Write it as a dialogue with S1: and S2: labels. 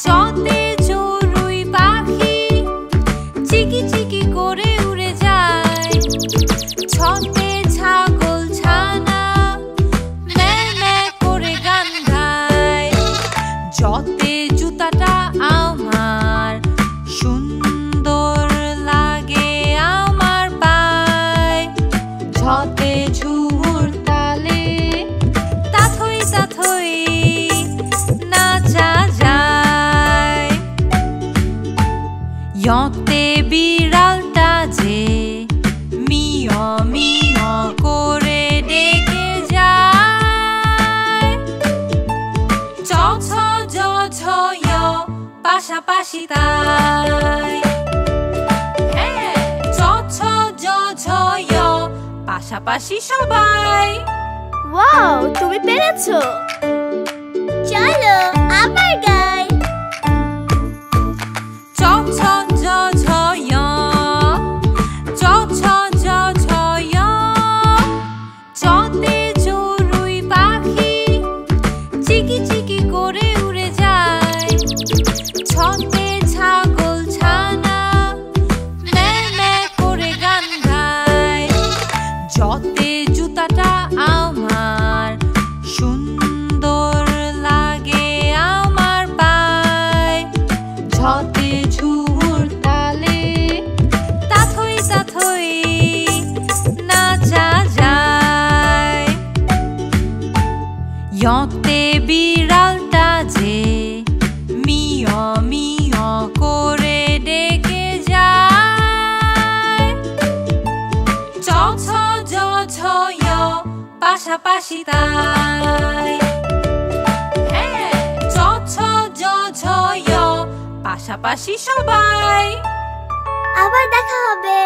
S1: চতে চড়ুই পাখি চিকি চিকি করে উড়ে যায়। ছতে ছাগল ছানা ম্যা ম্যা করে গান গায়। যতে জুতাটা আমার সুন্দর লাগে আমার পায়। ঝতে ঝুমুর তালে তাথই তাথই নাচা যায়। যতে বিড়ালটা যে মিয় মিয় করে ডেকে যায়। চ ছ জ ঝ য় পাশাপাশি তাই। হ্যাঁ, চ ছ জ ঝ য় পাশাপাশি সবাই।
S2: ওয়াও, তুমি পেরেছো। চলো আবার গাই।
S1: চ ছ জ ঝ য় চ ছ জ ঝ য়। চতে চড়ুই পাখি চিকি চিকি করে উড়ে যায়। ছতে ছাগল ছানা ম্যা ম্যা করে গান গায়। যতে জুতাটা আমার সুন্দর লাগে আমার পায়। ঝতে ঝুমুর তালে তাথই তাথই নাচা যায়। যতে বিড়ালটা যে মিয় মিয় করে ডেকে যায়। চ ছ জ ঝ য় পাশাপাশি তাই। হ্যাঁ, চ ছ জ ঝ য় পাশাপাশি সবাই।
S2: আবার দেখা হবে।